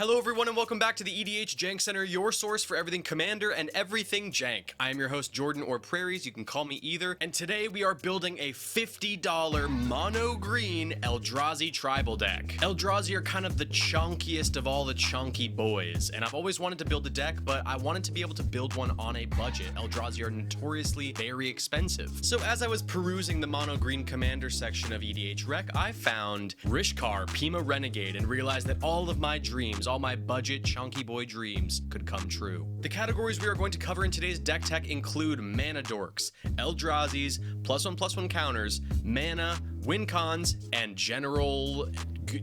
Hello everyone and welcome back to the EDH Jank Center, your source for everything Commander and everything Jank. I am your host Jordan or Prairies, you can call me either, and today we are building a $50 mono green ELDRAZI tribal deck. ELDRAZI are kind of the chunkiest of all the chunky boys, and I've always wanted to build a deck, but I wanted to be able to build one on a budget. ELDRAZI are notoriously very expensive. So as I was perusing the mono green Commander section of EDH Rec, I found Rishkar, Peema, Renegade, and realized that all of my dreams, all my budget chunky boy dreams could come true. The categories we are going to cover in today's deck tech include mana dorks, ELDRAZIs, +1/+1 counters, mana, win cons, and general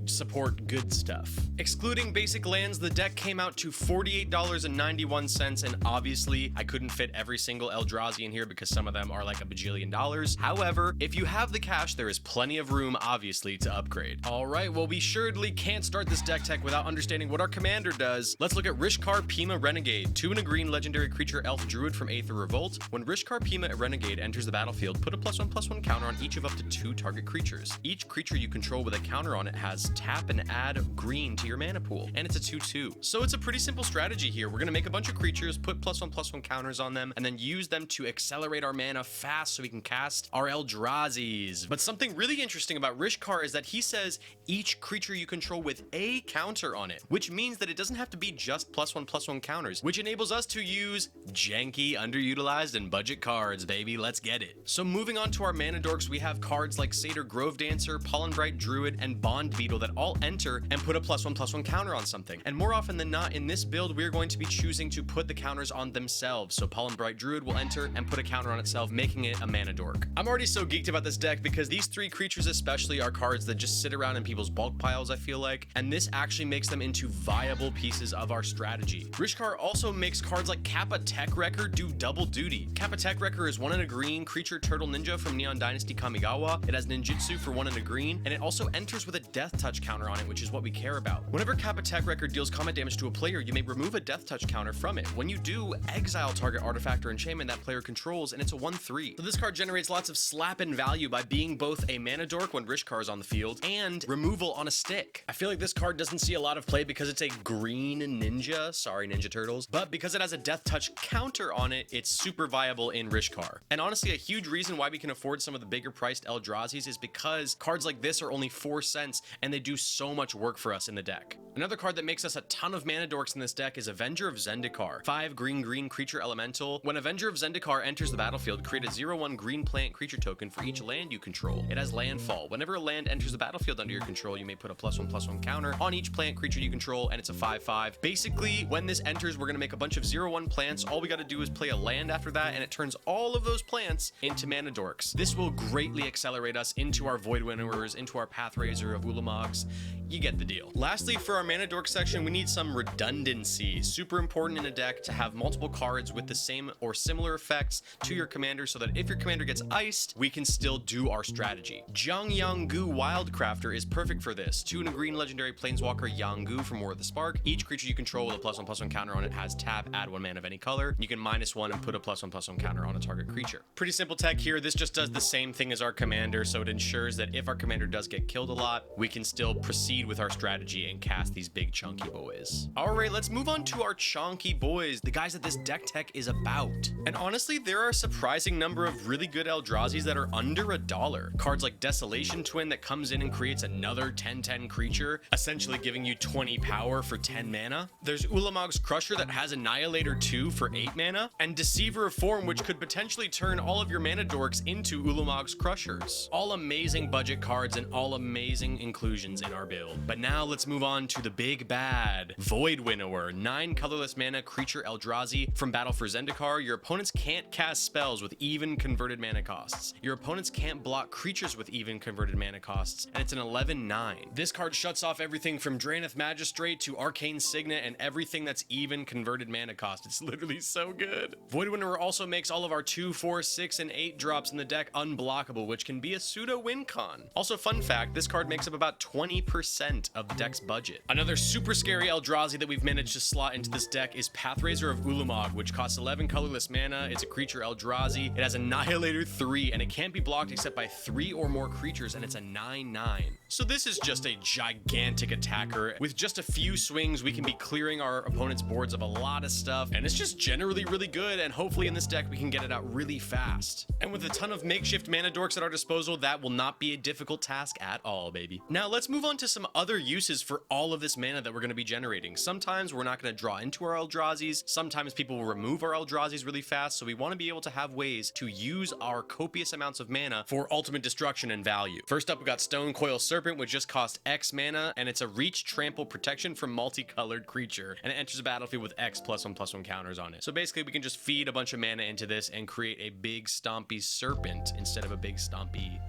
support good stuff. Excluding basic lands, the deck came out to $48.91, and obviously I couldn't fit every single ELDRAZI in here because some of them are like a bajillion dollars. However, if you have the cash, there is plenty of room, obviously, to upgrade. Alright, well, we surely can't start this deck tech without understanding what our commander does. Let's look at Rishkar, Peema, Renegade. 2 and a green legendary creature elf druid from Aether Revolt. When Rishkar, Peema, Renegade enters the battlefield, put a +1/+1 counter on each of up to 2 target creatures. Each creature you control with a counter on it has tap and add green to your mana pool, and it's a 2/2. So it's a pretty simple strategy here. We're gonna make a bunch of creatures, put +1/+1 counters on them, and then use them to accelerate our mana fast so we can cast our ELDRAZIs. But something really interesting about Rishkar is that he says each creature you control with a counter on it, which means that it doesn't have to be just +1/+1 counters, which enables us to use janky, underutilized, and budget cards, baby. Let's get it. So moving on to our mana dorks, we have cards like Satyr Grove Dancer, Pollenbright Druid, and Bond Beetle that all enter and put a +1/+1 counter on something. And more often than not, in this build, we're going to be choosing to put the counters on themselves. So Pollenbright Druid will enter and put a counter on itself, making it a mana dork. I'm already so geeked about this deck because these 3 creatures especially are cards that just sit around in people's bulk piles, I feel like, and this actually makes them into viable pieces of our strategy. Rishkar also makes cards like Kappa Tech Wrecker do double duty. Kappa Tech Wrecker is 1 and a green creature turtle ninja from Neon Dynasty Kamigawa. It has ninjutsu for 1 and a green, and it also enters with a death touch counter on it, which is what we care about. Whenever Kappa Tech Record deals combat damage to a player, you may remove a death touch counter from it. When you do, exile target artifact or enchantment that player controls, and it's a 1/3. So this card generates lots of slapping value by being both a mana dork when Rishkar is on the field and removal on a stick. I feel like this card doesn't see a lot of play because it's a green ninja, sorry Ninja Turtles, but because it has a death touch counter on it, it's super viable in Rishkar. And honestly, a huge reason why we can afford some of the bigger priced ELDRAZIs is because cards like this are only 4 cents and they do so much work for us in the deck. Another card that makes us a ton of mana dorks in this deck is Avenger of Zendikar. 5 green creature elemental. When Avenger of Zendikar enters the battlefield, create a 0/1 green plant creature token for each land you control. It has landfall. Whenever a land enters the battlefield under your control, you may put a +1/+1 counter on each plant creature you control, and it's a 5/5. Basically, when this enters, we're gonna make a bunch of 0/1 plants. All we gotta do is play a land after that, and it turns all of those plants into mana dorks. This will greatly accelerate us into our Void Winnowers, into our Pathrazor of Ulamogs. You get the deal. Lastly, for our mana dork section, we need some redundancy. Super important in a deck to have multiple cards with the same or similar effects to your commander so that if your commander gets iced, we can still do our strategy. Zhang Yanggu Wildcrafter is perfect for this. 2 and a green legendary planeswalker Yanggu from War of the Spark. Each creature you control with a +1/+1 counter on it has tap, add 1 mana of any color. You can -1 and put a +1/+1 counter on a target creature. Pretty simple tech here. This just does the same thing as our commander, so it ensures that if our commander does get killed a lot, we can still proceed with our strategy and cast these big chunky boys. Alright, let's move on to our chunky boys, the guys that this deck tech is about. And honestly, there are a surprising number of really good ELDRAZIs that are under $1. Cards like Desolation Twin that comes in and creates another 10/10 creature, essentially giving you 20 power for 10 mana. There's Ulamog's Crusher that has Annihilator 2 for 8 mana, and Deceiver of Form, which could potentially turn all of your mana dorks into Ulamog's Crushers. All amazing budget cards and all amazing inclusions in our build. But now let's move on to the big bad. Void Winnower, 9 colorless mana creature ELDRAZI from Battle for Zendikar. Your opponents can't cast spells with even converted mana costs. Your opponents can't block creatures with even converted mana costs, and it's an 11/9. This card shuts off everything from Draenith Magistrate to Arcane Signet and everything that's even converted mana cost. It's literally so good. Void Winnower also makes all of our 2, 4, 6, and 8 drops in the deck unblockable, which can be a pseudo win con. Also, fun fact, this card makes up about 20% of the deck's budget. Another super scary ELDRAZI that we've managed to slot into this deck is Pathrazor of Ulamog, which costs 11 colorless mana. It's a creature ELDRAZI. It has Annihilator 3, and it can't be blocked except by 3 or more creatures, and it's a 9/9. So this is just a gigantic attacker. With just a few swings, we can be clearing our opponent's boards of a lot of stuff, and it's just generally really good, and hopefully in this deck we can get it out really fast. And with a ton of makeshift mana dorks at our disposal, that will not be a difficult task at all, baby. Now let's move on to some other uses for all of this mana that we're going to be generating. Sometimes we're not going to draw into our ELDRAZIs, sometimes people will remove our ELDRAZIs really fast, so we want to be able to have ways to use our copious amounts of mana for ultimate destruction and value. First up, we got Stone Coil Serpent, which just costs X mana, and it's a reach, trample, protection from multicolored creature, and it enters the battlefield with X +1/+1 counters on it. So basically we can just feed a bunch of mana into this and create a big stompy serpent instead of a big stompy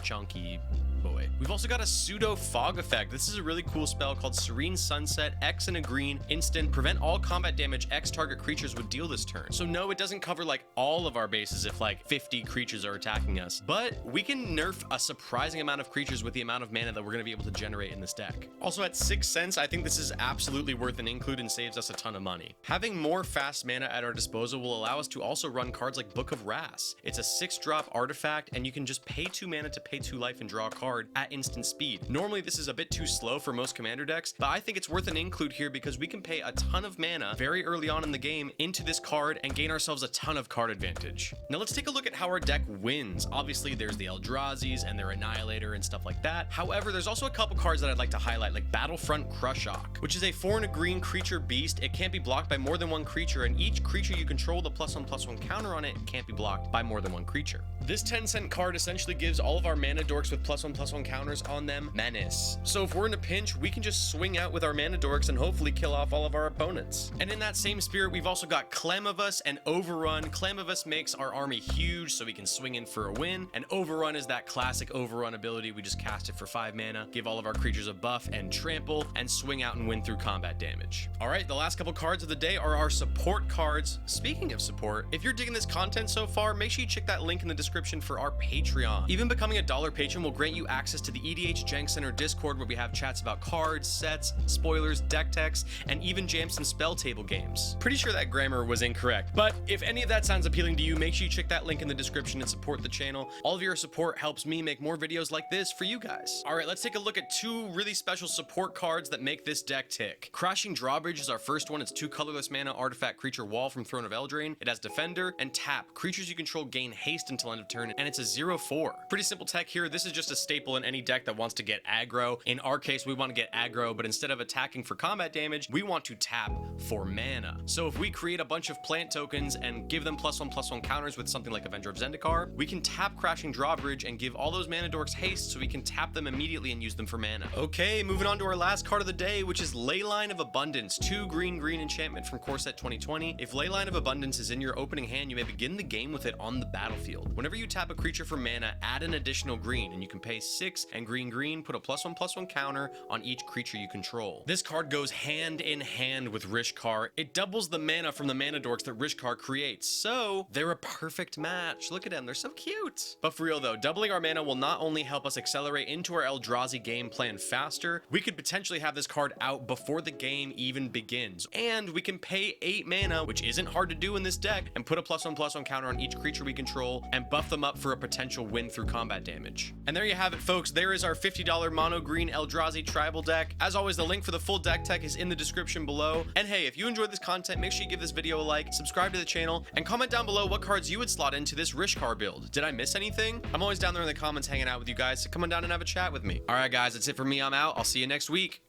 chunky boy. We've also got a pseudo fog effect. This is a really cool spell called Serene Sunset. X and a green, instant, prevent all combat damage X target creatures would deal this turn. So no, it doesn't cover like all of our bases if like 50 creatures are attacking us, but we can nerf a surprising amount of creatures with the amount of mana that we're going to be able to generate in this deck. Also at 6 cents, I think this is absolutely worth an include and saves us a ton of money. Having more fast mana at our disposal will allow us to also run cards like Book of Wrath. It's a 6-drop artifact, and you can just pay 2 mana to pay 2 life and draw a card at instant speed. Normally this is a bit too slow for most commander decks, but I think it's worth an include here because we can pay a ton of mana very early on in the game into this card and gain ourselves a ton of card advantage. Now let's take a look at how our deck wins. Obviously there's the ELDRAZIs and their Annihilator and stuff like that. However, there's also a couple cards that I'd like to highlight, like Battlefront Crushok, which is a 4 and a green creature beast. It can't be blocked by more than one creature, and each creature you control, the +1/+1 counter on it can't be blocked by more than one creature. This 10-cent card essentially gives all of our mana dorks with +1/+1 counters on them menace. So if we're in a pinch, we can just swing out with our mana dorks and hopefully kill off all of our opponents. And in that same spirit, we've also got Clamavus and Overrun. Clamavus makes our army huge so we can swing in for a win, and Overrun is that classic Overrun ability. We just cast it for 5 mana, give all of our creatures a buff and trample, and swing out and win through combat damage. Alright, the last couple cards of the day are our support cards. Speaking of support, if you're digging this content so far, make sure you check that link in the description for our Patreon. Even becoming a $1 patron will grant you access to the EDH Jank Center Discord, where we have chats about cards, sets, spoilers, deck techs, and even jam some spell table games. Pretty sure that grammar was incorrect, but if any of that sounds appealing to you, make sure you check that link in the description and support the channel. All of your support helps me make more videos like this for you guys. All right, let's take a look at 2 really special support cards that make this deck tick. Crashing Drawbridge is our first one. It's 2 colorless mana artifact creature wall from Throne of Eldraine. It has Defender and tap. Creatures you control gain haste until end of turn, and it's a 0/4. Pretty simple tech here. This is just a staple in any deck that wants to get aggro. In our case, we want to get aggro, but instead of attacking for combat damage, we want to tap for mana. So if we create a bunch of plant tokens and give them +1/+1 counters with something like Avenger of Zendikar, we can tap Crashing Drawbridge and give all those mana dorks haste so we can tap them immediately and use them for mana. Okay, moving on to our last card of the day, which is Leyline of Abundance, 2 green enchantment from Core Set 2020. If Leyline of Abundance is in your opening hand, you may begin the game with it on the battlefield. Whenever you tap a creature for mana, add an additional green, and you can pay 6 and green, put a +1/+1 counter on each creature you control. This card goes hand in hand with Rishkar. It doubles the mana from the mana dorks that Rishkar creates, so they're a perfect match. Look at them, they're so cute. But for real though, doubling our mana will not only help us accelerate into our Eldrazi game plan faster, we could potentially have this card out before the game even begins. And we can pay 8 mana, which isn't hard to do in this deck, and put a +1/+1 counter on each creature we control and buff them up for a potential win through combat damage. And there you have it, folks. There is our $50 mono green Eldrazi tribal deck. As always, the link for the full deck tech is in the description below. And hey, if you enjoyed this content, make sure you give this video a like, subscribe to the channel, and comment down below what cards you would slot into this Rishkar build. Did I miss anything? I'm always down there in the comments hanging out with you guys, so come on down and have a chat with me. Alright guys, that's it for me. I'm out. I'll see you next week.